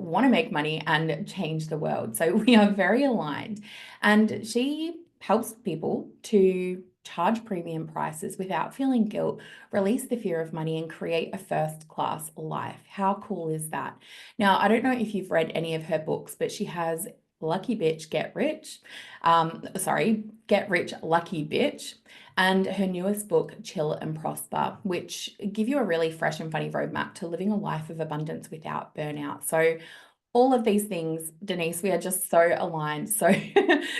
want to make money and change the world. So we are very aligned. And she helps people to charge premium prices without feeling guilt, release the fear of money, and create a first-class life. How cool is that? Now, I don't know if you've read any of her books, but she has Lucky Bitch, Get Rich. Get Rich, Lucky Bitch. And her newest book, Chill and Prosper, which give you a really fresh and funny roadmap to living a life of abundance without burnout. So all of these things, Denise, we are just so aligned. So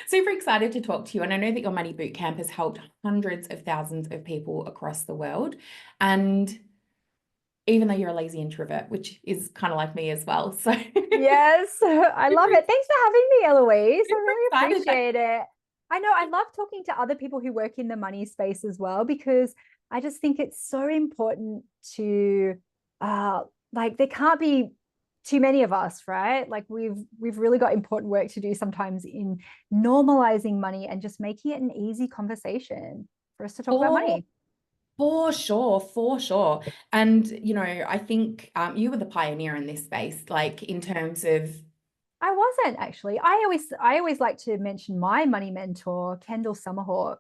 super excited to talk to you. And I know that your Money Bootcamp has helped hundreds of thousands of people across the world. And even though you're a lazy introvert, which is kind of like me as well. So Yes, I love it. Thanks for having me, Eloise. I super really excited that appreciate it. I know I love talking to other people who work in the money space as well, because I just think it's so important to like there can't be too many of us, right? Like we've really got important work to do sometimes in normalizing money and just making it an easy conversation for us to talk about for money. For sure, for sure. And, I think you were the pioneer in this space, like in terms of, I wasn't actually. I always like to mention my money mentor, Kendall Summerhawk.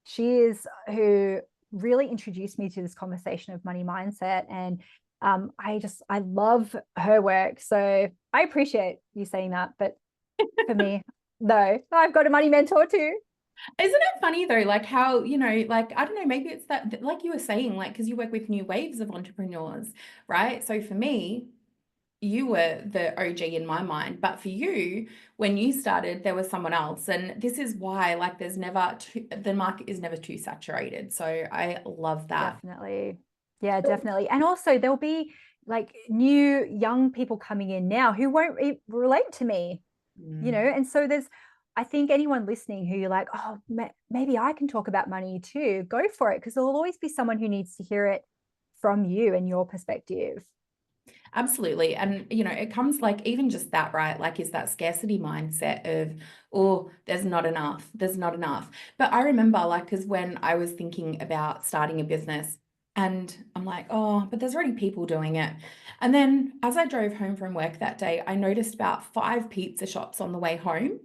She is who really introduced me to this conversation of money mindset. And I love her work. So I appreciate you saying that. But for me, no, I've got a money mentor too. isn't it funny though, like how, like, I don't know, maybe it's that, like you were saying, like, because you work with new waves of entrepreneurs, right? So for me, you were the OG in my mind, but for you, when you started, there was someone else. And this is why, like, the market is never too saturated. So I love that. Definitely. Yeah, definitely. And also there'll be like new young people coming in now who won't relate to me, Mm. and so I think anyone listening who you're like, oh, maybe I can talk about money too, go for it, because there'll always be someone who needs to hear it from you and your perspective. Absolutely. And, it comes like even just that, right? Like, is that scarcity mindset of, oh, there's not enough, there's not enough. But I remember, like, because when I was thinking about starting a business, and I'm like, oh, but there's already people doing it. And then as I drove home from work that day, I noticed about 5 pizza shops on the way home.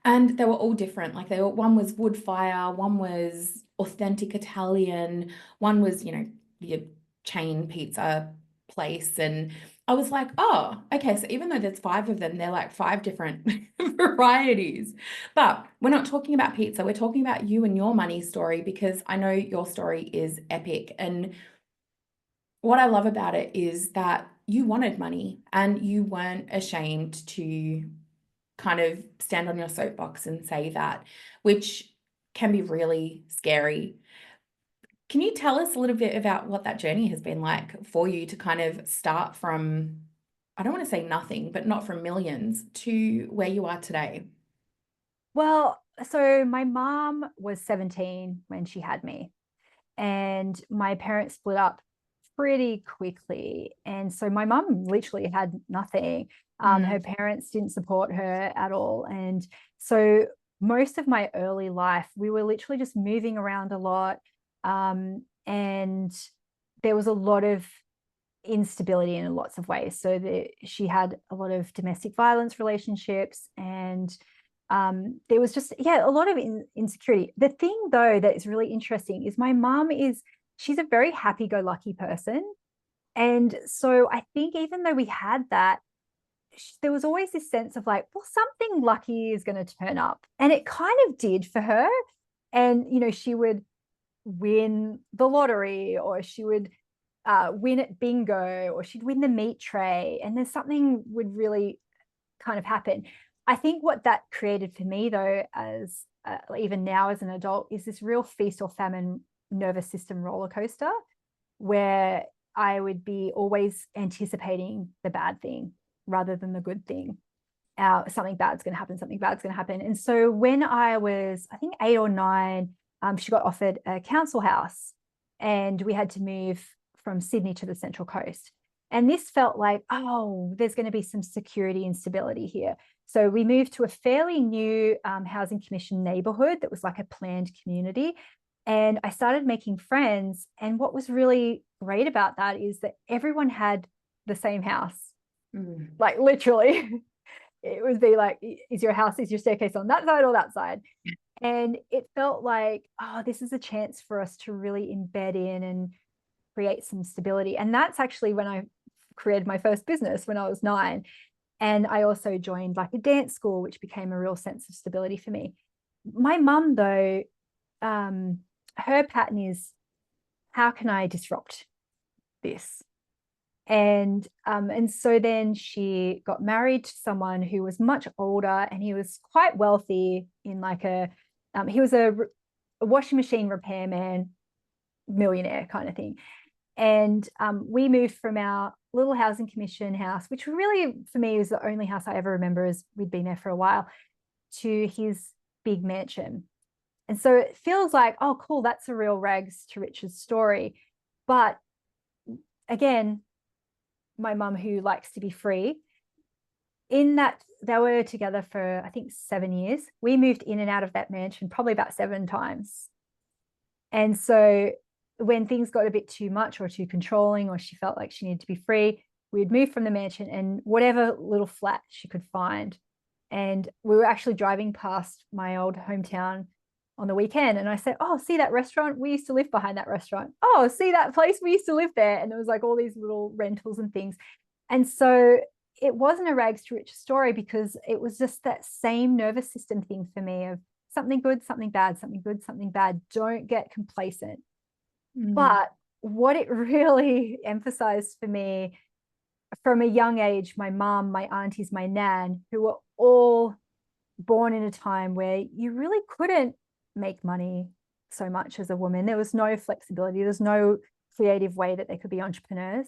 And they were all different. Like one was wood fire, one was authentic Italian, one was, your chain pizza place. And I was like, oh, okay. So even though there's 5 of them, they're like 5 different varieties. But we're not talking about pizza. We're talking about you and your money story, because I know your story is epic. And what I love about it is that you wanted money and you weren't ashamed to kind of stand on your soapbox and say that, which can be really scary. Can you tell us a little bit about what that journey has been like for you to kind of start from, I don't want to say nothing, but not from millions to where you are today? Well, so my mom was 17 when she had me, and my parents split up pretty quickly. And so my mom literally had nothing. Her Mm. parents didn't support her at all. And so most of my early life, we were literally just moving around a lot. And there was a lot of instability in lots of ways. So she had a lot of domestic violence relationships, and there was just, yeah, a lot of insecurity. The thing though that is really interesting is my mom she's a very happy-go-lucky person. And so I think even though we had that, there was always this sense of like, well, something lucky is going to turn up. And it kind of did for her. And, she would win the lottery, or she would win at bingo, or she'd win the meat tray. And then something would really kind of happen. I think what that created for me, though, as even now as an adult, is this real feast or famine nervous system roller coaster where I would be always anticipating the bad thing rather than the good thing. Something bad's going to happen, something bad's going to happen. And so when I was, I think, 8 or 9, she got offered a council house, and we had to move from Sydney to the Central Coast. And this felt like, oh, there's going to be some security and stability here. So we moved to a fairly new housing commission neighborhood that was like a planned community. And I started making friends. And what was really great about that is that everyone had the same house. Like literally, it would be like, is your staircase on that side or that side? And it felt like, oh, this is a chance for us to really embed in and create some stability. And that's actually when I created my first business when I was 9. And I also joined like a dance school, which became a real sense of stability for me. My mum, though, her pattern is, how can I disrupt this? And so then she got married to someone who was much older, and he was quite wealthy in like he was a washing machine repairman, millionaire kind of thing. And we moved from our little housing commission house, which really for me was the only house I ever remember, as we'd been there for a while, to his big mansion. And so it feels like, oh, cool, that's a real rags to riches story. But again, my mum, who likes to be free, in that they were together for, I think, 7 years. We moved in and out of that mansion probably about 7 times. And so when things got a bit too much or too controlling, or she felt like she needed to be free, we'd move from the mansion and whatever little flat she could find. And we were actually driving past my old hometown on the weekend, and I said, oh, see that restaurant? We used to live behind that restaurant. Oh, see that place? We used to live there. And there was like all these little rentals and things. And so it wasn't a rags to riches story, because it was just that same nervous system thing for me of something good, something bad, something good, something bad. Don't get complacent. But what it really emphasized for me from a young age, my mom, my aunties, my nan, who were all born in a time where you really couldn't make money so much as a woman. There was no flexibility. There's no creative way that they could be entrepreneurs.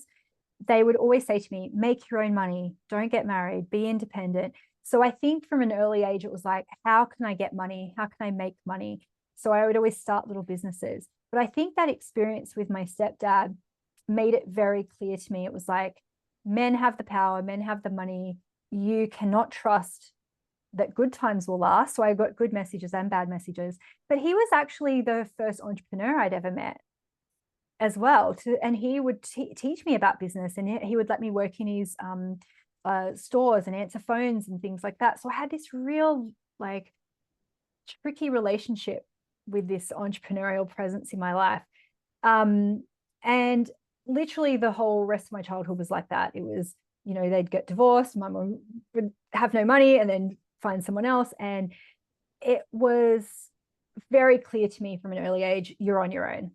They would always say to me, make your own money, don't get married, be independent. So I think from an early age, it was like, how can I get money? How can I make money? So I would always start little businesses. But I think that experience with my stepdad made it very clear to me. It was like, men have the power, men have the money. You cannot trust that good times will last. So I got good messages and bad messages. But he was actually the first entrepreneur I'd ever met as well. And he would teach me about business, and he would let me work in his stores and answer phones and things like that. So I had this real like tricky relationship with this entrepreneurial presence in my life. And literally the whole rest of my childhood was like that. It was, they'd get divorced, my mom would have no money and then find someone else. And it was very clear to me from an early age, you're on your own.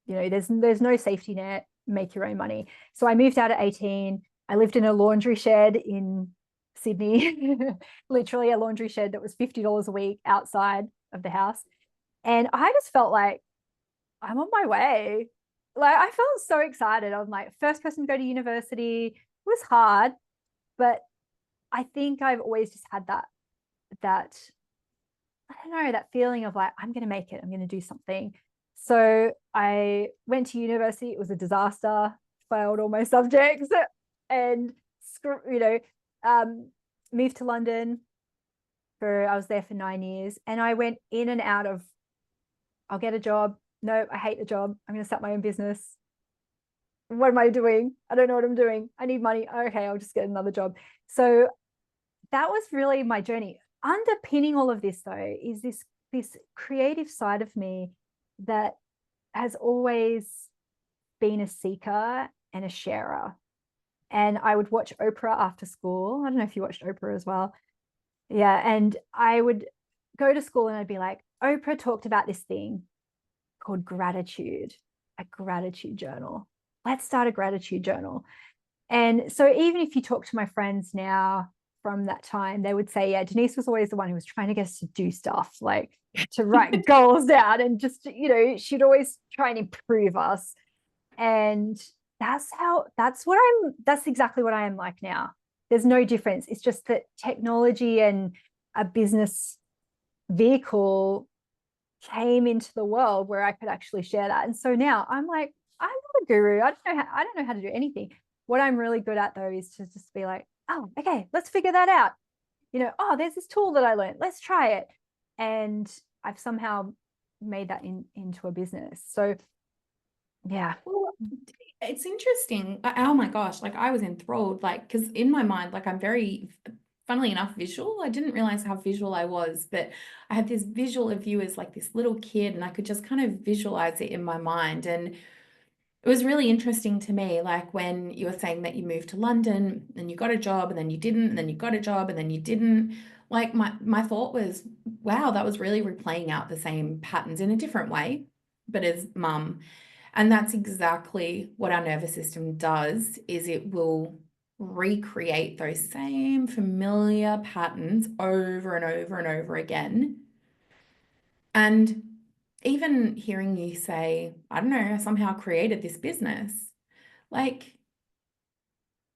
There's no safety net, make your own money. So I moved out at 18. I lived in a laundry shed in Sydney, literally a laundry shed that was $50 a week outside of the house. And I just felt like I'm on my way. Like I felt so excited. I'm like first person to go to university. It was hard, but I think I've always just had that I don't know, that feeling of like, I'm going to make it. I'm going to do something. So I went to university. It was a disaster. Failed all my subjects and moved to London. I was there for 9 years, and I went in and out of, I'll get a job. No, I hate the job. I'm going to start my own business. What am I doing? I don't know what I'm doing. I need money. Okay, I'll just get another job. So that was really my journey. Underpinning all of this, though, is this creative side of me that has always been a seeker and a sharer. And I would watch Oprah after school. I don't know if you watched Oprah as well. Yeah. And I would go to school and I'd be like, Oprah talked about this thing called gratitude, a gratitude journal. Let's start a gratitude journal. And so even if you talk to my friends now from that time, they would say, yeah, Denise was always the one who was trying to get us to do stuff, like to write goals down, and just, she'd always try and improve us. And that's exactly what I am like now. There's no difference. It's just that technology and a business vehicle came into the world where I could actually share that. And so now I'm like, I'm not a guru. I don't know how to do anything. What I'm really good at, though, is to just be like, oh, okay, let's figure that out. Oh, there's this tool that I learned. Let's try it. And I've somehow made that into a business. So yeah. Well, It's interesting. Oh my gosh, like I was enthralled, like, because in my mind, like I'm very, funnily enough, visual. I didn't realize how visual I was, but I had this visual of you as like this little kid, and I could just kind of visualize it in my mind. And it was really interesting to me, like when you were saying that you moved to London and you got a job and then you didn't, and then you got a job and then you didn't. Like my thought was, wow, that was really replaying out the same patterns in a different way, but as mum. And that's exactly what our nervous system does, is it will recreate those same familiar patterns over and over and over again. And even hearing you say, I don't know, I somehow created this business, like,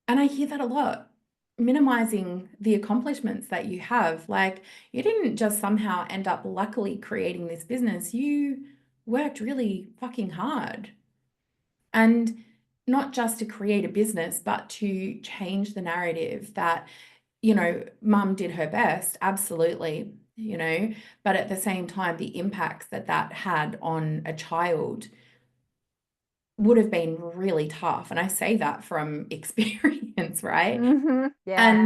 and I hear that a lot, minimizing the accomplishments that you have. Like, you didn't just somehow end up luckily creating this business, you worked really fucking hard. And not just to create a business, but to change the narrative that, mum did her best, absolutely, but at the same time, the impacts that that had on a child would have been really tough. And I say that from experience, right? Yeah.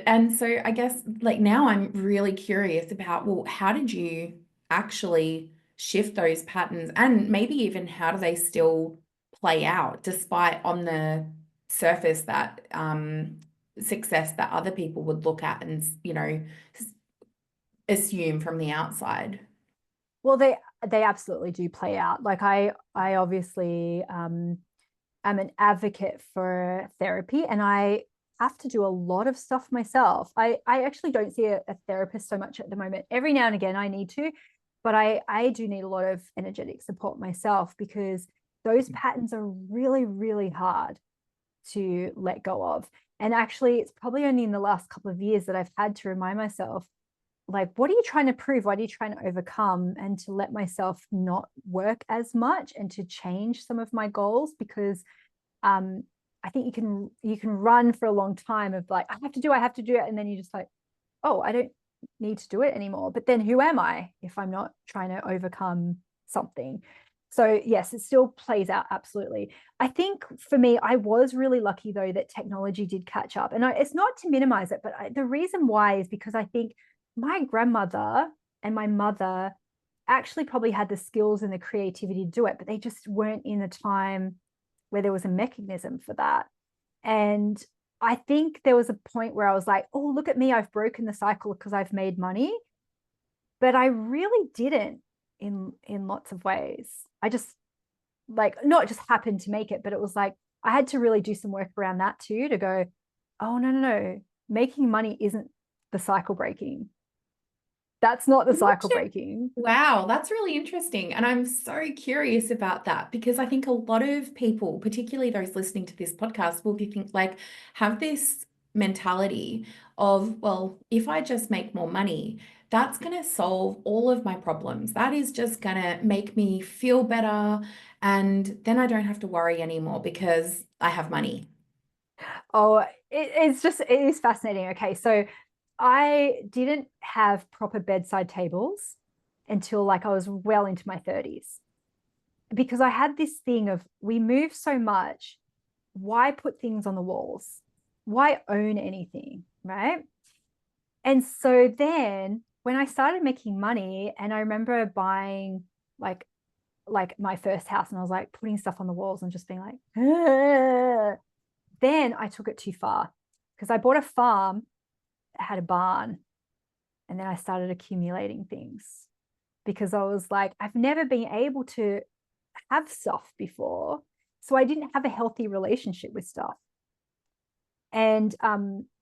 And so I guess like now I'm really curious about, well, how did you actually shift those patterns, and maybe even how do they still play out despite on the surface that success that other people would look at and assume from the outside. Well, they absolutely do play out. Like I obviously am an advocate for therapy, and I have to do a lot of stuff myself. I actually don't see a therapist so much at the moment. Every now and again I need to, but I do need a lot of energetic support myself, because those patterns are really, really hard to let go of. And actually, it's probably only in the last couple of years that I've had to remind myself, like, what are you trying to prove? What are you trying to overcome? And to let myself not work as much and to change some of my goals, because I think you can run for a long time of like, I have to do it. And then you're just like, oh, I don't need to do it anymore. But then who am I if I'm not trying to overcome something? So yes, it still plays out. Absolutely. I think for me, I was really lucky though that technology did catch up. And it's not to minimize it, but the reason why is because I think my grandmother and my mother actually probably had the skills and the creativity to do it, but they just weren't in a time where there was a mechanism for that. And I think there was a point where I was like, oh, look at me, I've broken the cycle because I've made money. But I really didn't in lots of ways. I just like not just happened to make it, but it was like I had to really do some work around that too, to go, oh no. Making money isn't the cycle breaking. That's not the cycle breaking. Wow, that's really interesting. And I'm so curious about that, because I think a lot of people, particularly those listening to this podcast, will be think like have this mentality of, well, if I just make more money, that's going to solve all of my problems. That is just going to make me feel better. And then I don't have to worry anymore because I have money. Oh, it is fascinating. Okay, so I didn't have proper bedside tables until like I was well into my 30s, because I had this thing of, we move so much, why put things on the walls? Why own anything, right? And so then when I started making money, and I remember buying like my first house, and I was like putting stuff on the walls and just being like, ah. Then I took it too far, because I bought a farm that had a barn, and then I started accumulating things, because I was like, I've never been able to have stuff before. So I didn't have a healthy relationship with stuff. And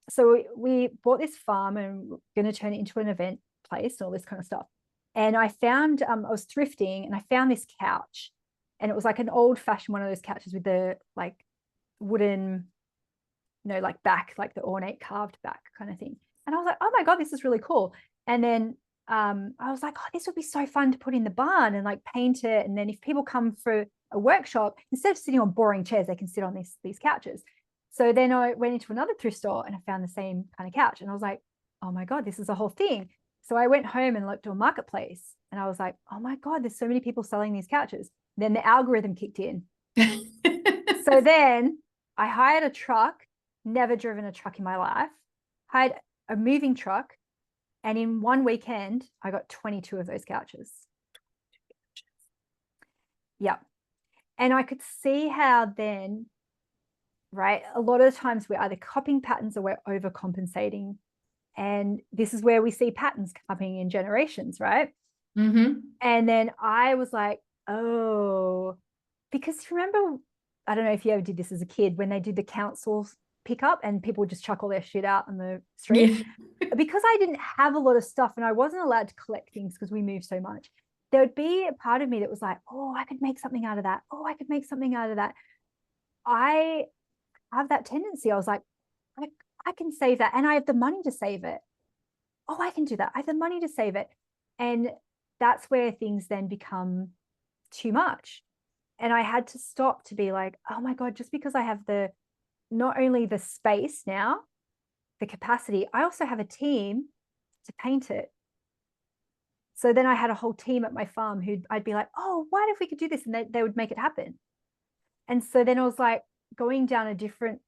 so we bought this farm and we're going to turn it into an event place and all this kind of stuff. And I found, I was thrifting and I found this couch, and it was like an old fashioned one of those couches with the like wooden, like back, like the ornate carved back kind of thing. And I was like, oh my God, this is really cool. And then I was like, oh, this would be so fun to put in the barn and like paint it. And then if people come for a workshop, instead of sitting on boring chairs, they can sit on these couches. So then I went into another thrift store and I found the same kind of couch. And I was like, oh my God, this is a whole thing. So I went home and looked on Marketplace, and I was like, oh my God, there's so many people selling these couches. Then the algorithm kicked in. So then I hired a truck, never driven a truck in my life, hired a moving truck, and in one weekend, I got 22 of those couches. Yep. And I could see how then, right, a lot of the times we're either copying patterns or we're overcompensating. And this is where we see patterns coming in generations, right? Mm-hmm. And then I was like, oh, because remember, I don't know if you ever did this as a kid, when they did the council pickup and people would just chuck all their shit out on the street. Yeah. Because I didn't have a lot of stuff and I wasn't allowed to collect things because we moved so much, there would be a part of me that was like, oh, I could make something out of that. Oh, I could make something out of that. I have that tendency. I was like, I can save that and I have the money to save it. Oh, I can do that. I have the money to save it. And that's where things then become too much. And I had to stop to be like, oh my God, just because I have not only the space now, the capacity, I also have a team to paint it. So then I had a whole team at my farm who I'd be like, oh, what if we could do this? And they would make it happen. And so then I was like going down a different,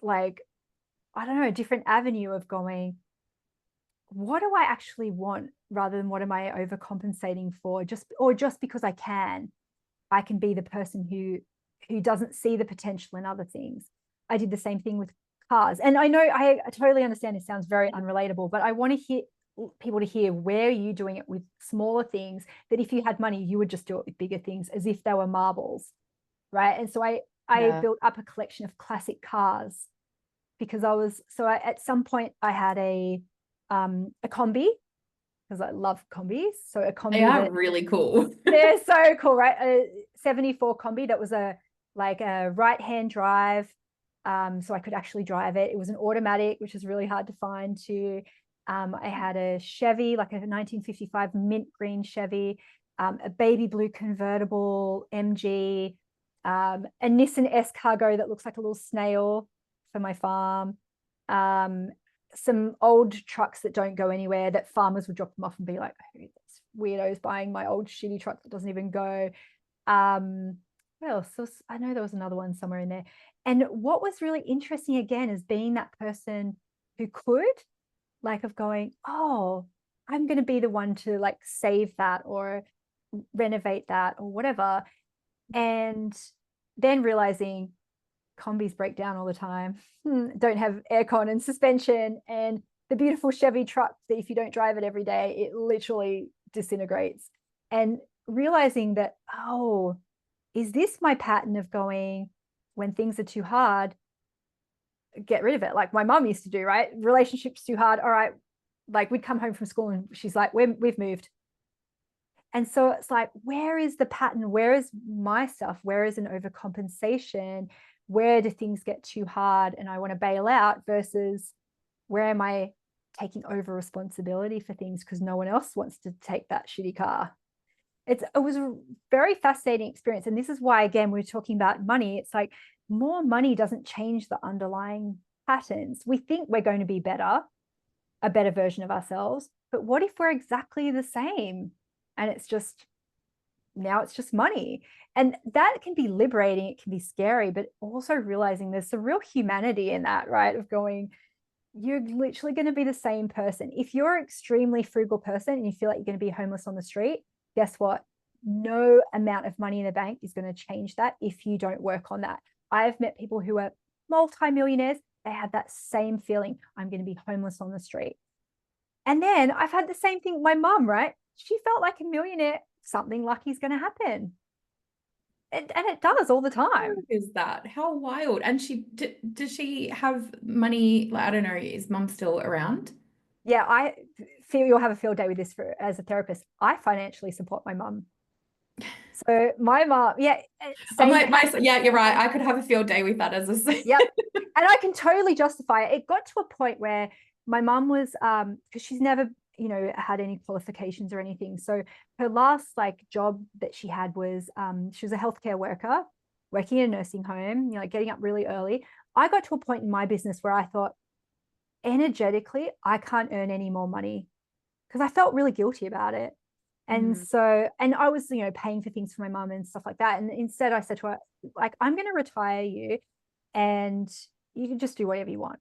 like, I don't know, a different avenue of going, what do I actually want rather than what am I overcompensating for? Just because I can be the person who doesn't see the potential in other things. I did the same thing with cars. And I know I totally understand it sounds very unrelatable, but I want to hear people to hear where are you doing it with smaller things that if you had money, you would just do it with bigger things as if they were marbles, right? And so I built up a collection of classic cars because at some point I had a combi because I love combis. So a combi They are really cool. they're so cool, right? A 74 combi that was a right-hand drive. So I could actually drive it. It was an automatic, which is really hard to find too. I had a Chevy, like a 1955 mint green Chevy, a baby blue convertible MG, a Nissan S Cargo that looks like a little snail for my farm, some old trucks that don't go anywhere that farmers would drop them off and be like, oh, this weirdo's buying my old shitty truck that doesn't even go. What else? So I know there was another one somewhere in there. And what was really interesting again is being that person who could, like, of going, oh, I'm going to be the one to like save that or renovate that or whatever. And then realizing combis break down all the time, don't have aircon and suspension, and the beautiful Chevy truck that if you don't drive it every day, it literally disintegrates. And realizing that, oh, is this my pattern of going, when things are too hard, get rid of it, like my mom used to do, right? Relationships too hard, all right, like we'd come home from school and she's like, we've moved. And so it's like, where is the pattern? Where is my stuff? Where is an overcompensation? Where do things get too hard and I want to bail out versus where am I taking over responsibility for things because no one else wants to take that shitty car? It was a very fascinating experience. And this is why, again, we're talking about money. It's like more money doesn't change the underlying patterns. We think we're going to be better, a better version of ourselves. But what if we're exactly the same? And it's just money. And that can be liberating. It can be scary, but also realizing there's some real humanity in that, right? Of going, you're literally going to be the same person. If you're an extremely frugal person and you feel like you're going to be homeless on the street, guess what? No amount of money in the bank is going to change that if you don't work on that. I've met people who are multimillionaires. They have that same feeling. I'm going to be homeless on the street. And then I've had the same thing. My mom, right? She felt like a millionaire. Something lucky is going to happen. And it does all the time. How is that? How wild. And does she have money? Like, I don't know, is mum still around? Yeah, I feel you'll have a field day with this as a therapist. I financially support my mum. So my mom, yeah. Yeah, you're right. I could have a field day with that as a Yep. And I can totally justify it. It got to a point where my mum was, because she's never, had any qualifications or anything. So her last job that she had was, she was a healthcare worker working in a nursing home, getting up really early. I got to a point in my business where I thought, energetically, I can't earn any more money because I felt really guilty about it. And so, and I was, paying for things for my mum and stuff like that. And instead I said to her, like, I'm going to retire you and you can just do whatever you want.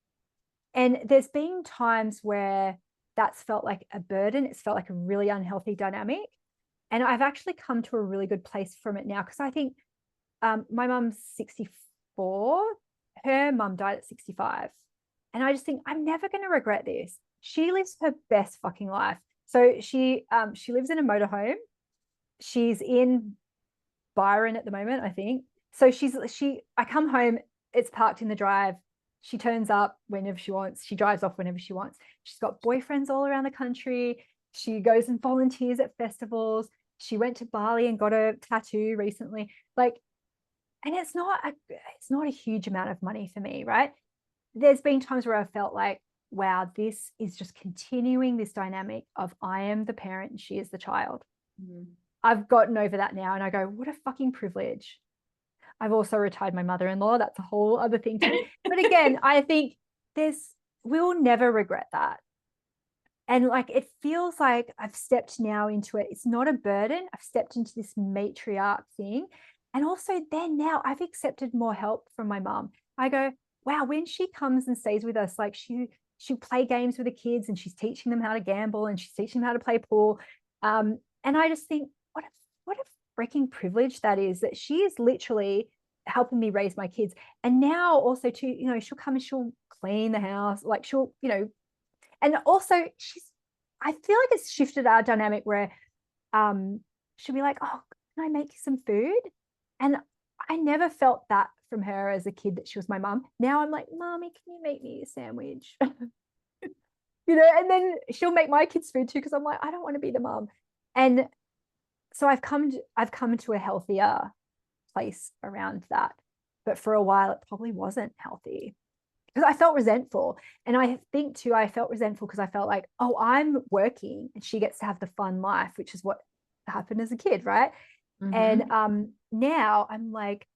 And there's been times where that's felt like a burden. It's felt like a really unhealthy dynamic. And I've actually come to a really good place from it now, because I think my mum's 64. Her mum died at 65. And I just think I'm never going to regret this. She lives her best fucking life. So she lives in a motorhome. She's in Byron at the moment, I think. So I come home, it's parked in the drive. She turns up whenever she wants. She drives off whenever she wants. She's got boyfriends all around the country. She goes and volunteers at festivals. She went to Bali and got a tattoo recently. Like, and it's not a huge amount of money for me, right? There's been times where I felt like, wow, this is just continuing this dynamic of I am the parent and she is the child. I've gotten over that now, and I go, what a fucking privilege. I've also retired my mother-in-law. That's a whole other thing too. But again, I think we'll never regret that. And like, it feels like I've stepped now into it. It's not a burden. I've stepped into this matriarch thing. And also then now I've accepted more help from my mom. I go, wow, when she comes and stays with us, like she'll play games with the kids and she's teaching them how to gamble and she's teaching them how to play pool. And I just think, what a freaking privilege that is, that she is literally helping me raise my kids. And now also too, she'll come and she'll clean the house, like she'll, and also I feel like it's shifted our dynamic where she'll be like, oh, can I make you some food? And I never felt that from her as a kid, that she was my mum. Now I'm like, mommy, can you make me a sandwich? And then she'll make my kids food too, because I'm like, I don't want to be the mum. And so I've come to a healthier place around that. But for a while, it probably wasn't healthy, because I felt resentful. And I think too, I felt resentful because I felt like, oh, I'm working and she gets to have the fun life, which is what happened as a kid, right? And now I'm like,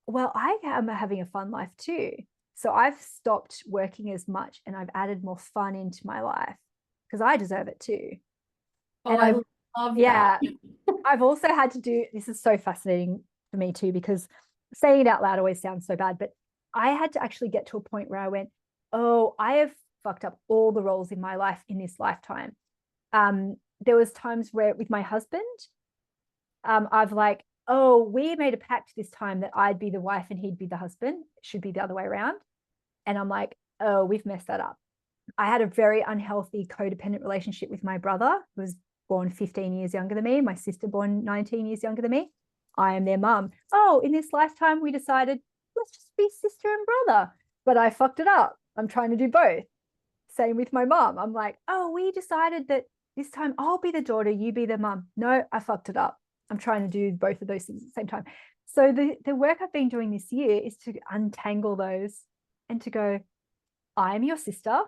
well, I am having a fun life too. So I've stopped working as much and I've added more fun into my life, because I deserve it too. Oh, and I love that. Yeah. I've also had to do, this is so fascinating for me too, because saying it out loud always sounds so bad, but I had to actually get to a point where I went, oh, I have fucked up all the roles in my life in this lifetime. There was times where with my husband, I've like, oh, we made a pact this time that I'd be the wife and he'd be the husband. It should be the other way around. And I'm like, oh, we've messed that up. I had a very unhealthy codependent relationship with my brother, who was born 15 years younger than me, my sister born 19 years younger than me. I am their mum. Oh, in this lifetime, we decided, let's just be sister and brother. But I fucked it up. I'm trying to do both. Same with my mum. I'm like, oh, we decided that this time I'll be the daughter, you be the mum. No, I fucked it up. I'm trying to do both of those things at the same time. So the work I've been doing this year is to untangle those and to go, I am your sister.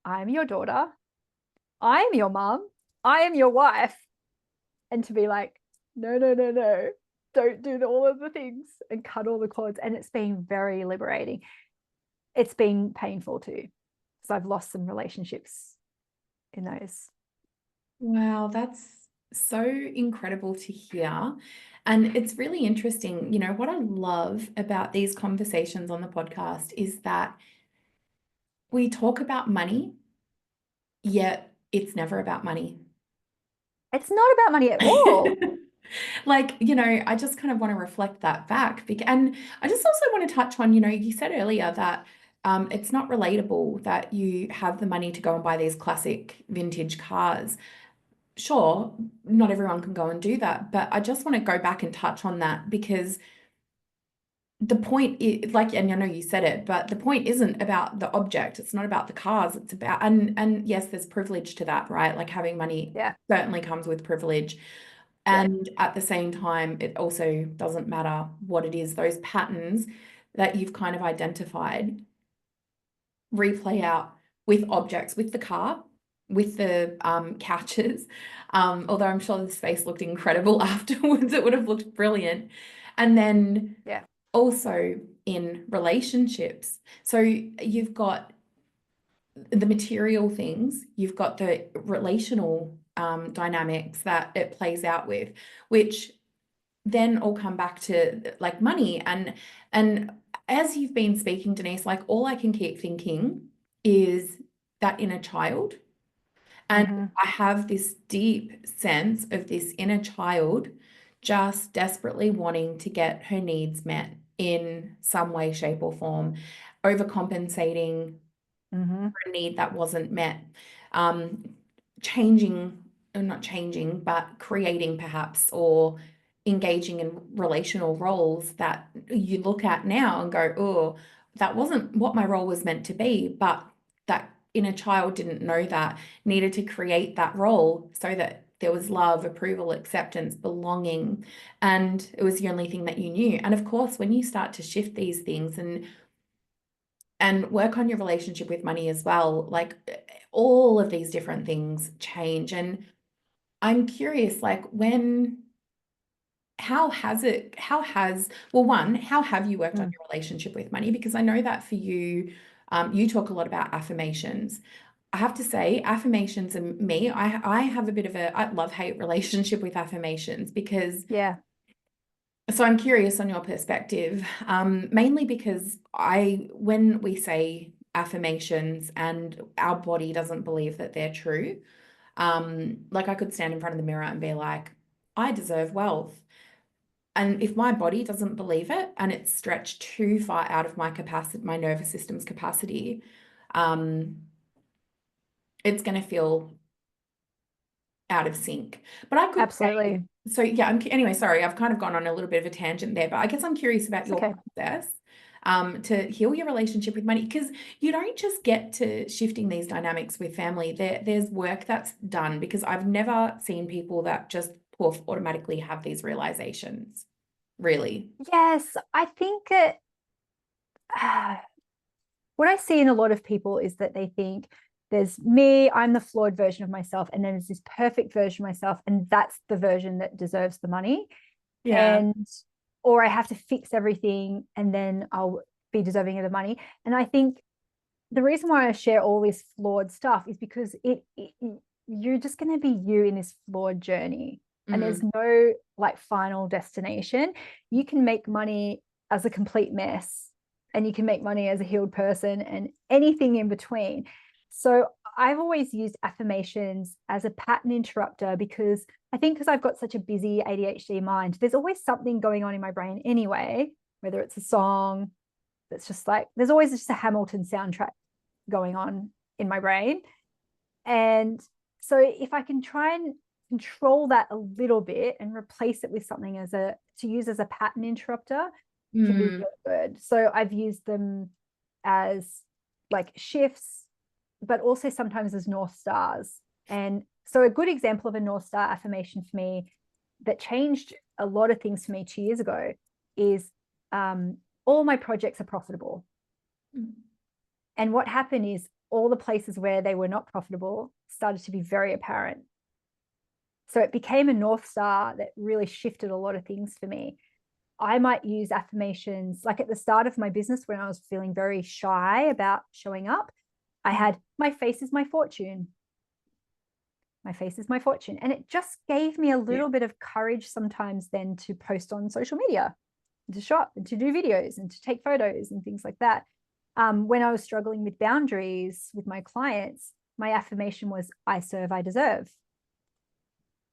I am your daughter. I am your mum. I am your wife. And to be like, no, don't do all of the things and cut all the cords. And it's been very liberating. It's been painful too, because I've lost some relationships in those. Wow, that's so incredible to hear. And it's really interesting. What I love about these conversations on the podcast is that we talk about money, yet it's never about money. It's not about money at all. Like, I just kind of want to reflect that back. And I just also want to touch on, you said earlier that it's not relatable that you have the money to go and buy these classic vintage cars. Sure, not everyone can go and do that, but I just want to go back and touch on that, because the point is, like, and I know you said it, but the point isn't about the object. It's not about the cars. It's about, and yes, there's privilege to that, right? Like, having money certainly comes with privilege. And at the same time, it also doesn't matter what it is. Those patterns that you've kind of identified replay out with objects, with the car, with the couches. Although I'm sure the space looked incredible afterwards, it would have looked brilliant. And then also in relationships. So you've got the material things, you've got the relational dynamics that it plays out with, which then all come back to like money. And as you've been speaking, Denise, like all I can keep thinking is that inner child. And I have this deep sense of this inner child just desperately wanting to get her needs met in some way, shape, or form, overcompensating for a need that wasn't met, changing, or not changing, but creating perhaps, or engaging in relational roles that you look at now and go, oh, that wasn't what my role was meant to be. But that inner child didn't know that, needed to create that role so that there was love, approval, acceptance, belonging, and it was the only thing that you knew. And of course, when you start to shift these things and work on your relationship with money as well, like all of these different things change. And I'm curious, like how have you worked on your relationship with money? Because I know that for you, you talk a lot about affirmations. I have to say, affirmations and me, I have a bit of a love-hate relationship with affirmations, because Yeah. so I'm curious on your perspective, mainly because when we say affirmations and our body doesn't believe that they're true, like I could stand in front of the mirror and be like, I deserve wealth. And if my body doesn't believe it and it's stretched too far out of my capacity, my nervous system's capacity, it's going to feel out of sync. But I could Absolutely. say, so yeah, anyway, sorry, I've kind of gone on a little bit of a tangent there, but I guess I'm curious about It's your okay. process to heal your relationship with money, because you don't just get to shifting these dynamics with family. There's work that's done, because I've never seen people that just poof automatically have these realizations, really. Yes, I think that what I see in a lot of people is that they think there's me, I'm the flawed version of myself, and then there's this perfect version of myself, and that's the version that deserves the money. Yeah. And or I have to fix everything and then I'll be deserving of the money. And I think the reason why I share all this flawed stuff is because you're just going to be you in this flawed journey. And there's no like final destination. You can make money as a complete mess, and you can make money as a healed person, and anything in between. So I've always used affirmations as a pattern interrupter, because I think because I've got such a busy ADHD mind, there's always something going on in my brain anyway, whether it's a song that's just like, there's always just a Hamilton soundtrack going on in my brain. And so if I can try and control that a little bit and replace it with something to use as a pattern interrupter, can be really good. So I've used them as like shifts, but also sometimes as North Stars. And so a good example of a North Star affirmation for me that changed a lot of things for me 2 years ago is all my projects are profitable. And what happened is all the places where they were not profitable started to be very apparent. So it became a North Star that really shifted a lot of things for me. I might use affirmations like at the start of my business when I was feeling very shy about showing up. I had, my face is my fortune. My face is my fortune. And it just gave me a little bit of courage sometimes then to post on social media, to shop and to do videos and to take photos and things like that. When I was struggling with boundaries with my clients, my affirmation was, I serve, I deserve.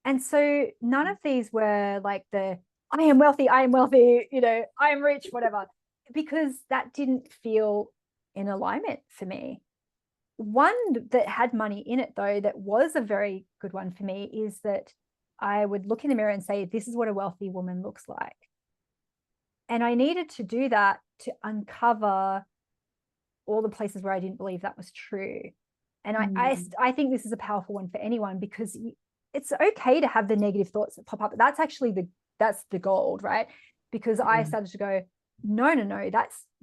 And so none of these were like I am wealthy, I am wealthy, I am rich, whatever, because that didn't feel in alignment for me. One that had money in it, though, that was a very good one for me is that I would look in the mirror and say, this is what a wealthy woman looks like. And I needed to do that to uncover all the places where I didn't believe that was true. And I think this is a powerful one for anyone, because it's okay to have the negative thoughts that pop up. That's actually that's the gold, right? Because I started to go, no,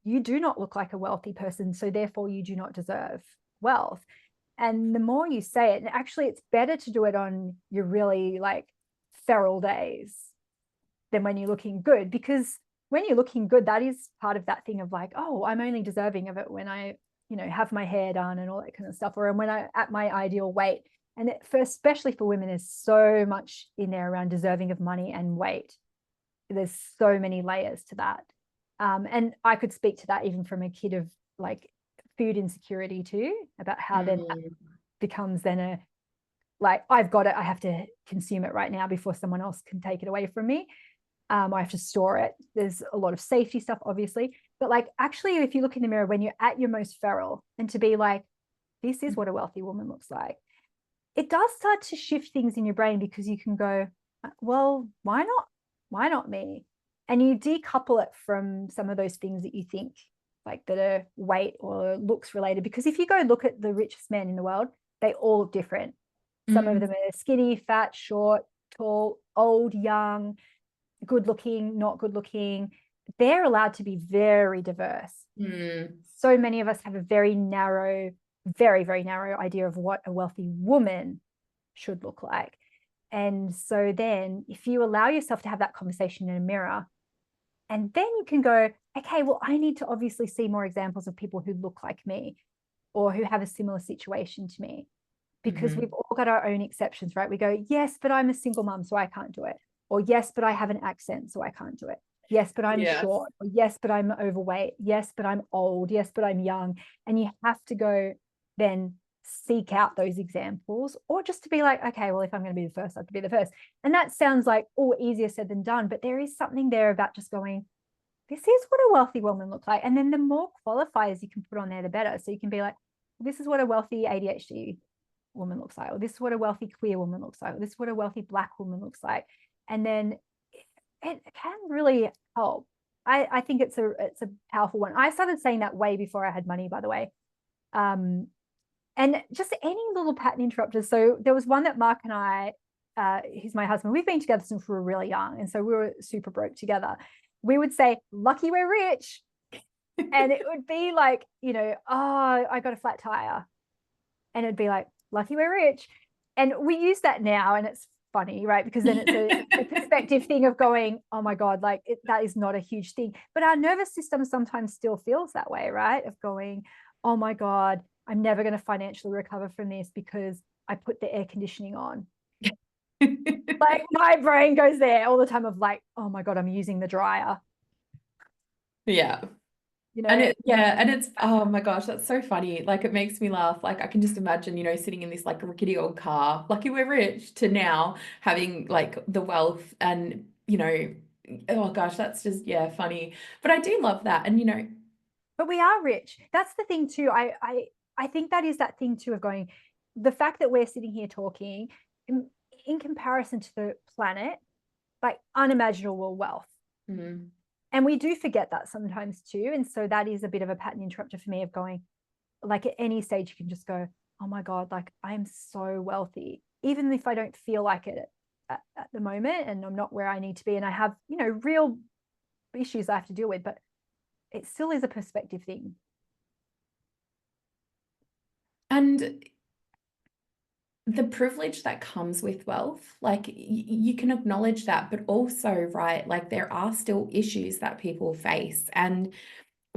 you do not look like a wealthy person, so therefore you do not deserve wealth. And the more you say it, and actually it's better to do it on your really like feral days than when you're looking good, because when you're looking good, that is part of that thing of like, oh, I'm only deserving of it when I have my hair done and all that kind of stuff, or when I'm at my ideal weight. And especially for women, there's so much in there around deserving of money and weight. There's so many layers to that. And I could speak to that even from a kid of like food insecurity too, about how then that becomes then a, like, I've got it, I have to consume it right now before someone else can take it away from me. I have to store it. There's a lot of safety stuff, obviously. But like, actually, if you look in the mirror when you're at your most feral, and to be like, this is what a wealthy woman looks like, it does start to shift things in your brain, because you can go, well, why not? Why not me? And you decouple it from some of those things that you think like that are weight or looks related. Because if you go look at the richest men in the world, they all look different. Some of them are skinny, fat, short, tall, old, young, good looking, not good looking. They're allowed to be very diverse. So many of us have a very narrow, very, very narrow idea of what a wealthy woman should look like. And so then if you allow yourself to have that conversation in a mirror, and then you can go, okay, well, I need to obviously see more examples of people who look like me or who have a similar situation to me, because we've all got our own exceptions, right? We go, yes, but I'm a single mom, so I can't do it. Or yes, but I have an accent, so I can't do it. Yes, but I'm short. Or yes, but I'm overweight. Yes, but I'm old. Yes, but I'm young. And you have to go then seek out those examples, or just to be like, okay, well, if I'm going to be the first, I have to be the first. And that sounds like, oh, easier said than done. But there is something there about just going, this is what a wealthy woman looks like. And then the more qualifiers you can put on there, the better. So you can be like, this is what a wealthy ADHD woman looks like, or this is what a wealthy queer woman looks like, or this is what a wealthy Black woman looks like. And then it can really help. I think it's a powerful one. I started saying that way before I had money, by the way. And just any little pattern interrupters. So there was one that Mark and I, he's my husband, we've been together since we were really young. And so we were super broke together. We would say, lucky we're rich. And it would be like, you know, oh, I got a flat tire. And it'd be like, lucky we're rich. And we use that now, and it's funny, right? Because then it's a perspective thing of going, oh my God, like that is not a huge thing. But our nervous system sometimes still feels that way, right? Of going, oh my God, I'm never going to financially recover from this because I put the air conditioning on. Like my brain goes there all the time of like, oh my God, I'm using the dryer. Yeah. You know, And it's oh my gosh, that's so funny. Like it makes me laugh. Like I can just imagine, you know, sitting in this like rickety old car, lucky we're rich, to now having like the wealth and, you know, oh gosh, that's just, yeah, funny. But I do love that. And, you know, but we are rich. That's the thing too. I think that is that thing too of going, the fact that we're sitting here talking in comparison to the planet, like unimaginable wealth. And we do forget that sometimes too. And so that is a bit of a pattern interrupter for me of going, like at any stage, you can just go, oh my God, like I'm so wealthy, even if I don't feel like it at the moment, and I'm not where I need to be. And I have, you know, real issues I have to deal with, but it still is a perspective thing. and the privilege that comes with wealth, like you can acknowledge that, but also, right, like there are still issues that people face. And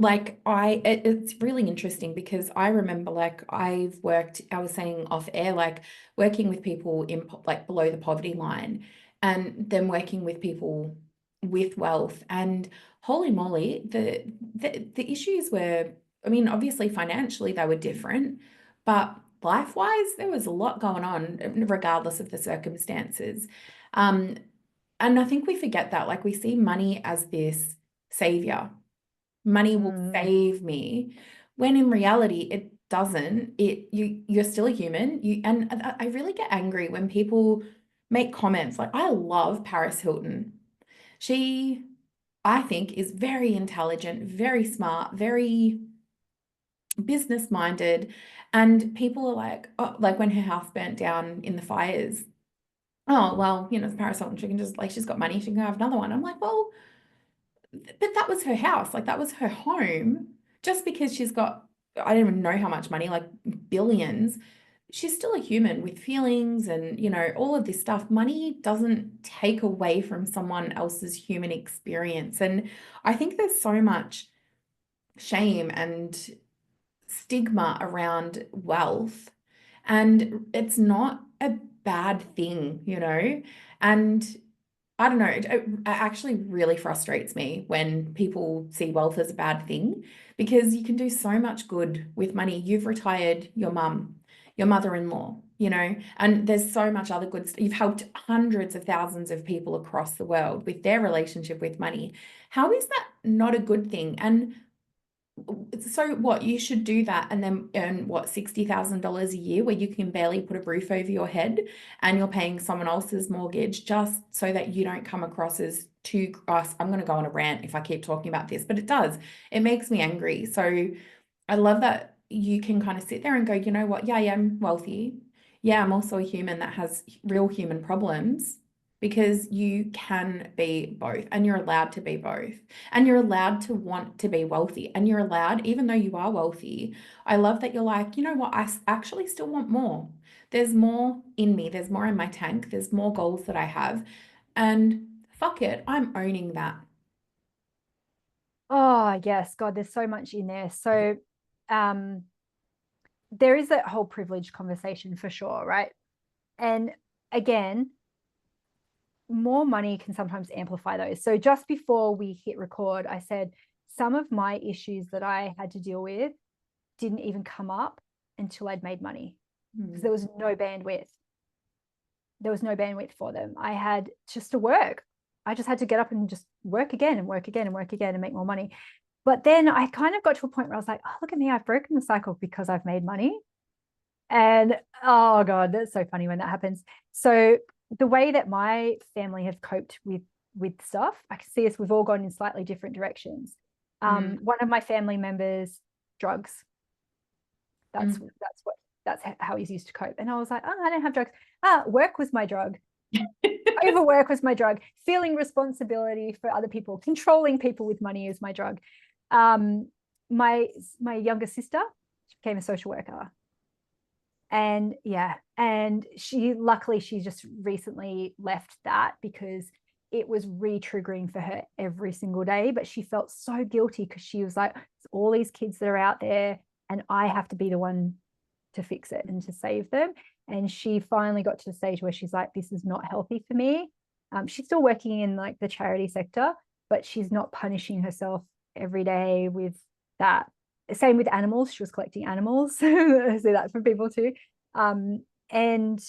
like it's really interesting because I remember like I was saying off air, like working with people in like below the poverty line, and then working with people with wealth. And holy moly, the issues were, I mean, obviously financially they were different, but life-wise there was a lot going on regardless of the circumstances. And I think we forget that, like we see money as this savior. Money will save me, when in reality it doesn't. You're still a human. And I really get angry when people make comments. Like I love Paris Hilton. She, I think, is very intelligent, very smart, very business minded. And people are like, oh, like when her house burnt down in the fires, oh well, you know, it's Paris Hilton, she can just, like, she's got money, she can go have another one. I'm like, well, but that was her house, like that was her home. Just because she's got, I don't even know how much money, like billions, she's still a human with feelings and, you know, all of this stuff. Money doesn't take away from someone else's human experience. And I think there's so much shame and stigma around wealth. And it's not a bad thing, you know? And I don't know, it actually really frustrates me when people see wealth as a bad thing because you can do so much good with money. You've retired your mum, your mother-in-law, you know, and there's so much other good stuff. You've helped hundreds of thousands of people across the world with their relationship with money. How is that not a good thing? And so what, you should do that and then earn what, $60,000 a year where you can barely put a roof over your head and you're paying someone else's mortgage just so that you don't come across as too gross. I'm going to go on a rant if I keep talking about this, but it does. It makes me angry. So I love that you can kind of sit there and go, you know what? Yeah, I am wealthy. Yeah, I'm also a human that has real human problems because you can be both and you're allowed to be both and you're allowed to want to be wealthy and you're allowed, even though you are wealthy, I love that you're like, you know what? Actually still want more. There's more in me. There's more in my tank. There's more goals that I have. And fuck it, I'm owning that. Oh, yes, God, there's so much in there. So, um, there is that whole privilege conversation for sure, right? And again, more money can sometimes amplify those. So just before we hit record, I said some of my issues that I had to deal with didn't even come up until I'd made money because there was no bandwidth. There was no bandwidth for them. I had just to work. I just had to get up and just work again and work again and work again and make more money. But then I kind of got to a point where I was like, oh, look at me, I've broken the cycle because I've made money. And oh God, that's so funny when that happens. So the way that my family have coped with stuff, I can see us, we've all gone in slightly different directions. One of my family members, drugs. That's how he's used to cope. And I was like, oh, I don't have drugs. Work was my drug. Overwork was my drug. Feeling responsibility for other people, controlling people with money is my drug. My younger sister, she became a social worker. And yeah, and luckily she just recently left that because it was re-triggering for her every single day. But she felt so guilty because she was like, all these kids that are out there and I have to be the one to fix it and to save them. And she finally got to the stage where she's like, this is not healthy for me. She's still working in like the charity sector, but she's not punishing herself every day with that. Same with animals. She was collecting animals. I see that for people too. And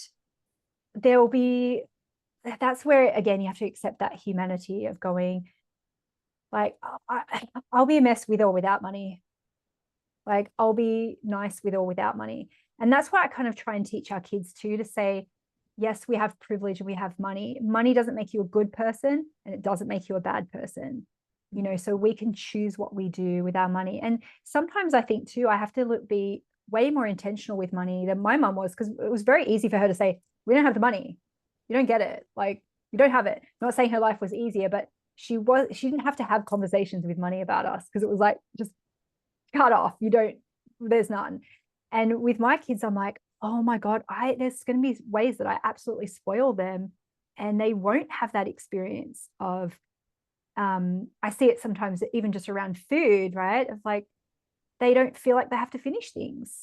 there will be, that's where, again, you have to accept that humanity of going, like, I'll be a mess with or without money. Like, I'll be nice with or without money. And that's why I kind of try and teach our kids too, to say, yes, we have privilege and we have money. Money doesn't make you a good person and it doesn't make you a bad person. You know, so we can choose what we do with our money. And sometimes I think too, I have to be way more intentional with money than my mum was, because it was very easy for her to say, we don't have the money. You don't get it. Like, you don't have it. I'm not saying her life was easier, but she didn't have to have conversations with money about us because it was like, just cut off. There's none. And with my kids, I'm like, oh my God, there's going to be ways that I absolutely spoil them and they won't have that experience of, I see it sometimes even just around food, right? It's like, they don't feel like they have to finish things.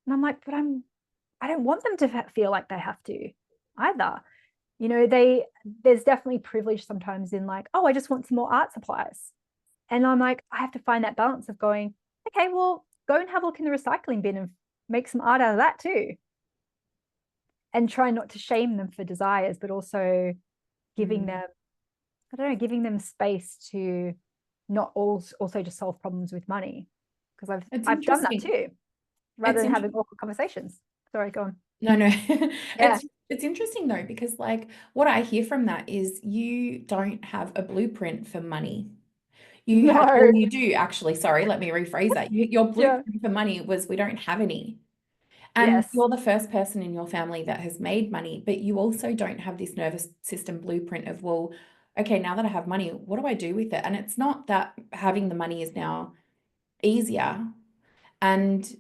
And I'm like, but I don't want them to feel like they have to either. You know, there's definitely privilege sometimes in like, oh, I just want some more art supplies. And I'm like, I have to find that balance of going, okay, well, go and have a look in the recycling bin and make some art out of that too. And try not to shame them for desires, but also giving them, I don't know, giving them space to not also just solve problems with money. Because I've done that too, rather than having awkward conversations. Sorry, go on. No. Yeah. It's interesting though, because like what I hear from that is you don't have a blueprint for money. You have, No. or you do actually, sorry, let me rephrase that. Your blueprint for money was we don't have any. And Yes. you're the first person in your family that has made money, but you also don't have this nervous system blueprint of, well, okay, now that I have money, what do I do with it? And it's not that having the money is now easier. And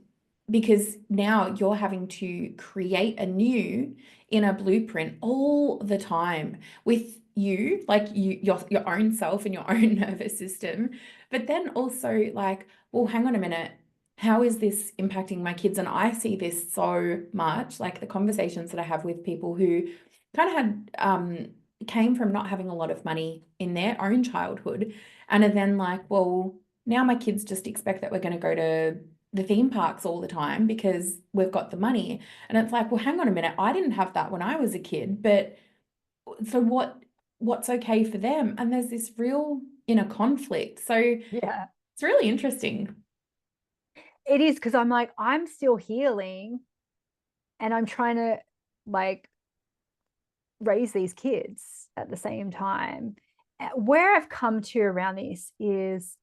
because now you're having to create a new inner blueprint all the time with you, like your own self and your own nervous system. But then also like, well, hang on a minute. how is this impacting my kids? And I see this so much, like the conversations that I have with people who kind of had came from not having a lot of money in their own childhood and are then like, well, now my kids just expect that we're going to go to the theme parks all the time because we've got the money. And it's like, well, hang on a minute, I didn't have that when I was a kid, but so what's okay for them? And there's this real inner conflict. So Yeah, it's really interesting. it is, because I'm like, I'm still healing and I'm trying to like raise these kids at the same time. Where I've come to around this is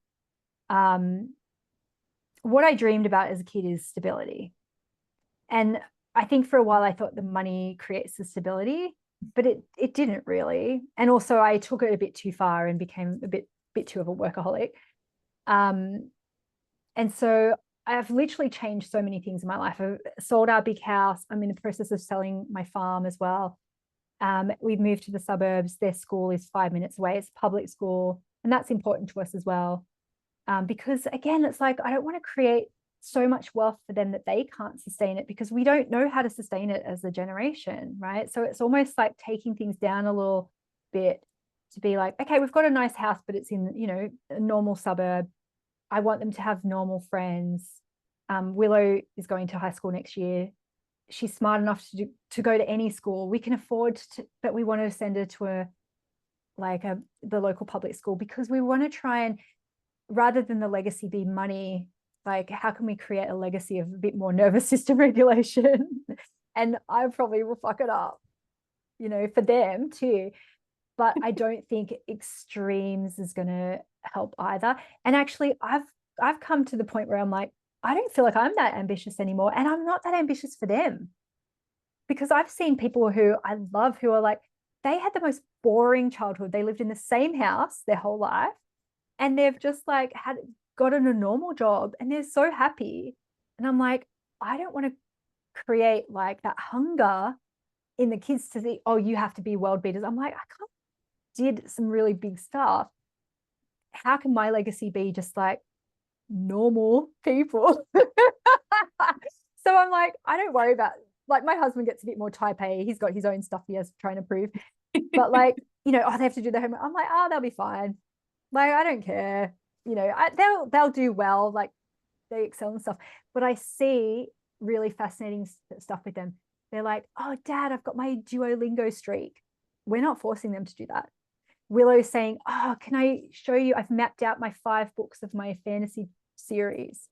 what I dreamed about as a kid is stability. And I think for a while I thought the money creates the stability, but it didn't really. And also I took it a bit too far and became a bit too of a workaholic. And so I've literally changed so many things in my life. I've sold our big house. I'm in the process of selling my farm as well. We've moved to the suburbs. Their school is 5 minutes away. It's public school. And that's important to us as well. Because again, it's like, I don't want to create so much wealth for them that they can't sustain it, because we don't know how to sustain it as a generation, right? So it's almost like taking things down a little bit to be like, okay, we've got a nice house, but it's in, you know, a normal suburb. I want them to have normal friends. Willow is going to high school next year. She's smart enough to go to any school. We can afford to, but we want to send her to the local public school, because we want to try and, rather than the legacy be money, like how can we create a legacy of a bit more nervous system regulation? And I probably will fuck it up, you know, for them too. But I don't think extremes is going to help either. And actually, I've come to the point where I'm like, I don't feel like I'm that ambitious anymore, and I'm not that ambitious for them, because I've seen people who I love who are like, they had the most boring childhood. They lived in the same house their whole life, and they've just like gotten a normal job and they're so happy. And I'm like, I don't want to create like that hunger in the kids to see, oh, you have to be world beaters. I'm like, I kind of did some really big stuff. How can my legacy be just like normal people? So I'm like, I don't worry about, like, my husband gets a bit more type A. He's got his own stuff he has trying to prove. But like, you know, oh, they have to do their homework. I'm like, oh, they'll be fine. Like, I don't care. You know, they'll do well. Like, they excel and stuff. But I see really fascinating stuff with them. They're like, oh, Dad, I've got my Duolingo streak. We're not forcing them to do that. Willow's saying, oh, can I show you? I've mapped out my 5 books of my fantasy series.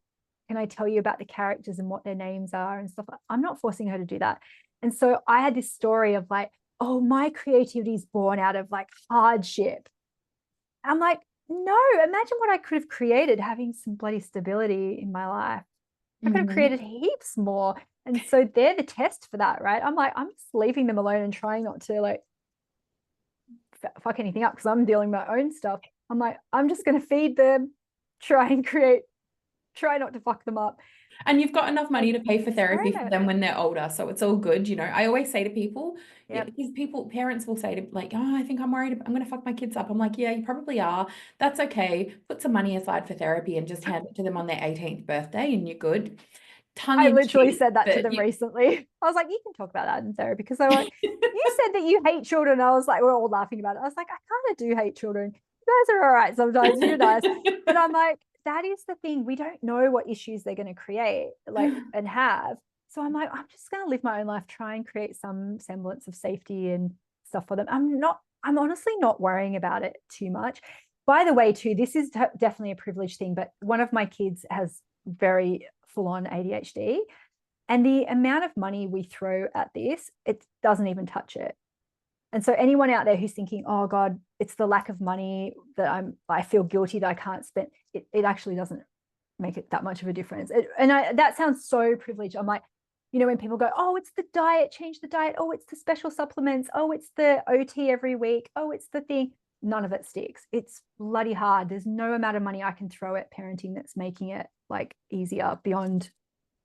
Can I tell you about the characters and what their names are and stuff? I'm not forcing her to do that. And so I had this story of like, oh, my creativity is born out of like hardship. I'm like, no, imagine what I could have created having some bloody stability in my life. I could have created heaps more. And so they're the test for that, right? I'm like, I'm just leaving them alone and trying not to like fuck anything up, because I'm dealing with my own stuff. I'm like, I'm just going to feed them, try not to fuck them up. And you've got enough money to pay for therapy for them when they're older. So it's all good. You know, I always say to people, because parents will say to like, oh, I think I'm worried I'm going to fuck my kids up. I'm like, yeah, you probably are. That's okay. Put some money aside for therapy and just hand it to them on their 18th birthday and you're good. I literally said that to them recently. I was like, you can talk about that in therapy, because they're like, you said that you hate children. I was like, we're all laughing about it. I was like, I kind of do hate children. You guys are all right sometimes. You're nice. But I'm like, that is the thing. We don't know what issues they're going to create, like, and have. So I'm like, I'm just going to live my own life, try and create some semblance of safety and stuff for them. I'm honestly not worrying about it too much. By the way, too, this is definitely a privileged thing, but one of my kids has very full-on ADHD, and the amount of money we throw at this, it doesn't even touch it. And so anyone out there who's thinking, oh God, it's the lack of money that I feel guilty that I can't spend, it actually doesn't make it that much of a difference. That sounds so privileged. I'm like, you know, when people go, oh, it's the diet, change the diet. Oh, it's the special supplements. Oh, it's the OT every week. Oh, it's the thing. None of it sticks. It's bloody hard. There's no amount of money I can throw at parenting that's making it like easier beyond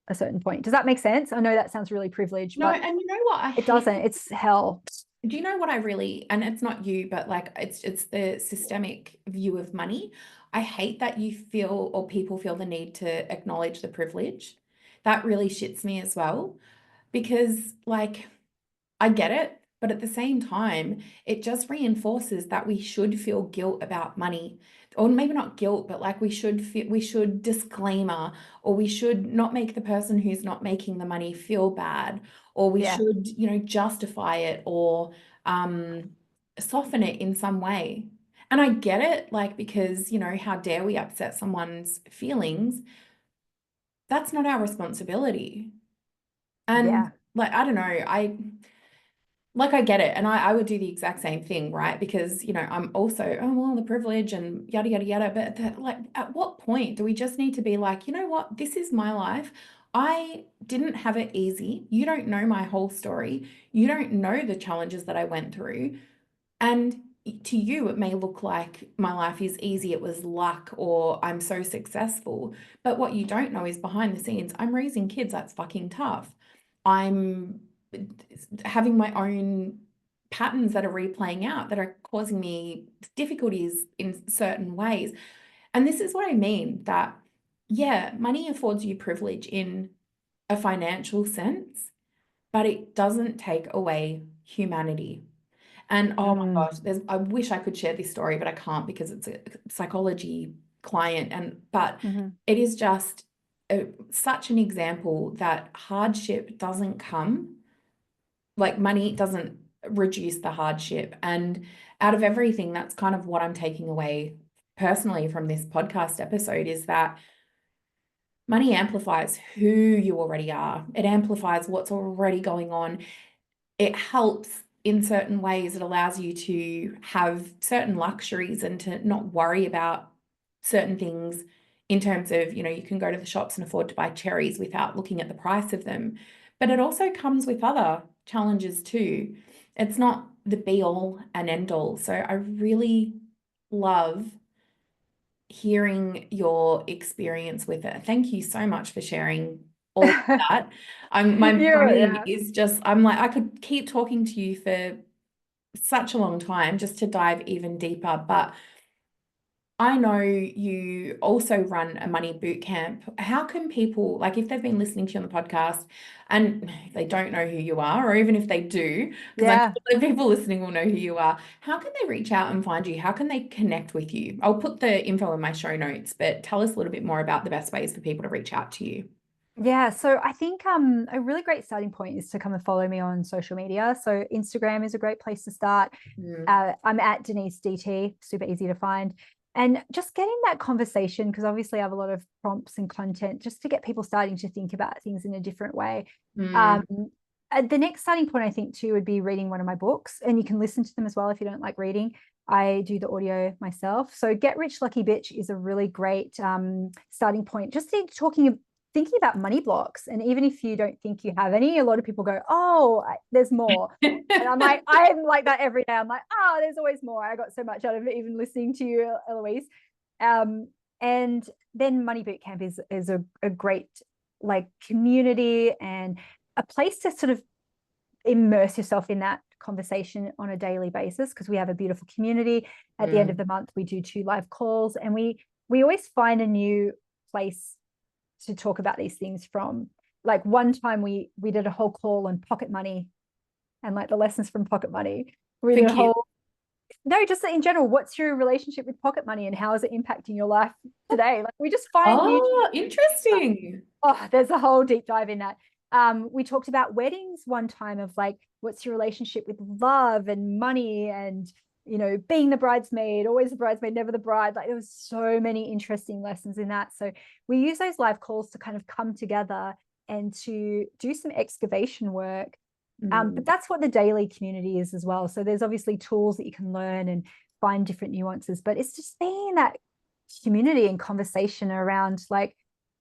a certain point. Does that make sense? I know that sounds really privileged, No, but and you know what? it doesn't. It's hell. Do you know what I really, and it's not you, but like it's the systemic view of money. I hate that you feel or people feel the need to acknowledge the privilege. That really shits me as well because like I get it, but at the same time, it just reinforces that we should feel guilt about money. Or maybe not guilt, but like we should disclaimer, or we should not make the person who's not making the money feel bad, or we Yeah. should, justify it or um soften it in some way. And I get it, like, because, how dare we upset someone's feelings? That's not our responsibility. And Yeah. like, I don't know, I get it. And I would do the exact same thing, right? Because, I'm also, oh, well, the privilege and yada, yada, yada. But like, at what point do we just need to be like, you know what? This is my life. I didn't have it easy. You don't know my whole story. You don't know the challenges that I went through. And to you, it may look like my life is easy, it was luck, or I'm so successful. But what you don't know is behind the scenes, I'm raising kids, that's fucking tough. I'm having my own patterns that are replaying out that are causing me difficulties in certain ways. And this is what I mean that, yeah, money affords you privilege in a financial sense, but it doesn't take away humanity. And oh my Mm. gosh, I wish I could share this story, but I can't because it's a psychology client. But Mhm. it is just such an example that hardship doesn't come, like money doesn't reduce the hardship. And out of everything, that's kind of what I'm taking away personally from this podcast episode is that money amplifies who you already are. It amplifies what's already going on. It helps in certain ways. It allows you to have certain luxuries and to not worry about certain things in terms of, you can go to the shops and afford to buy cherries without looking at the price of them. But it also comes with other challenges too. It's not the be all and end all. So I really love hearing your experience with it. Thank you so much for sharing all of that. My brain Yeah. is just, I'm like, I could keep talking to you for such a long time just to dive even deeper. But I know you also run a money boot camp. How can people, like, if they've been listening to you on the podcast and they don't know who you are, or even if they do, because I know Yeah. the people listening will know who you are, how can they reach out and find you? How can they connect with you? I'll put the info in my show notes, but tell us a little bit more about the best ways for people to reach out to you. Yeah, so I think a really great starting point is to come and follow me on social media. So Instagram is a great place to start. Mm, I'm at Denise DT, super easy to find. And just getting that conversation, because obviously I have a lot of prompts and content just to get people starting to think about things in a different way. mm, Um, the next starting point, I think, too, would be reading one of my books, and you can listen to them as well if you don't like reading. I do the audio myself. So Get Rich Lucky Bitch is a really great starting point. Just thinking about money blocks. And even if you don't think you have any, a lot of people go, oh, there's more. And I'm like that every day. I'm like, oh, there's always more. I got so much out of it, even listening to you, Eloise. And then Money Boot Camp is a great like community and a place to sort of immerse yourself in that conversation on a daily basis, because we have a beautiful community. At the end of mm, the month, we do 2 live calls, and we always find a new place to talk about these things from. Like one time we did a whole call on pocket money and like the lessons from pocket money. We for did a kids. whole no, just in general, what's your relationship with pocket money and how is it impacting your life today? Like we just find new Oh, interesting. oh, there's a whole deep dive in that. We talked about weddings one time of like, what's your relationship with love and money and, being the bridesmaid, always the bridesmaid, never the bride. Like there was so many interesting lessons in that. So we use those live calls to kind of come together and to do some excavation work. But Mm, that's what the daily community is as well. So there's obviously tools that you can learn and find different nuances, but it's just being in that community and conversation around like,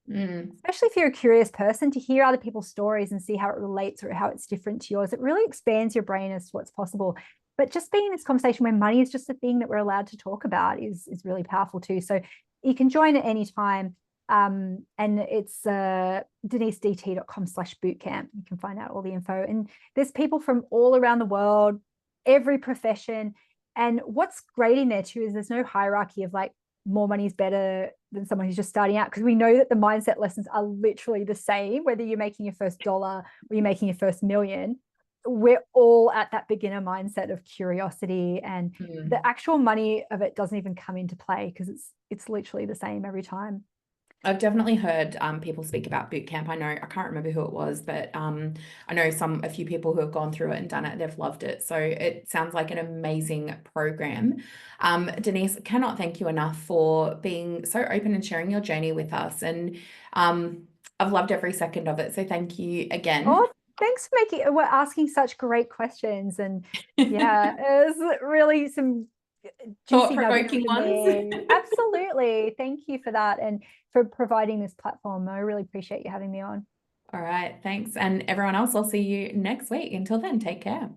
mm, especially if you're a curious person, to hear other people's stories and see how it relates or how it's different to yours. It really expands your brain as to what's possible. But just being in this conversation where money is just a thing that we're allowed to talk about is really powerful too. So you can join at any time. And it's denisedt.com/bootcamp. You can find out all the info. And there's people from all around the world. every profession. And what's great in there too is there's no hierarchy of like more money is better than someone who's just starting out, because we know that the mindset lessons are literally the same, whether you're making your first dollar or you're making your first million. We're all at that beginner mindset of curiosity, and the actual money of it doesn't even come into play because it's literally the same every time. I've definitely heard people speak about boot camp. I know, I can't remember who it was, but I know a few people who have gone through it and done it. They've loved it. So it sounds like an amazing program. Denise, cannot thank you enough for being so open and sharing your journey with us. And I've loved every second of it. So thank you again. Oh, thanks for we're asking such great questions. And yeah, it was really some juicy nuggets Thought-provoking for ones. me. Absolutely. Thank you for that, and for providing this platform. I really appreciate you having me on. All right. Thanks. And everyone else, I'll see you next week. Until then, take care.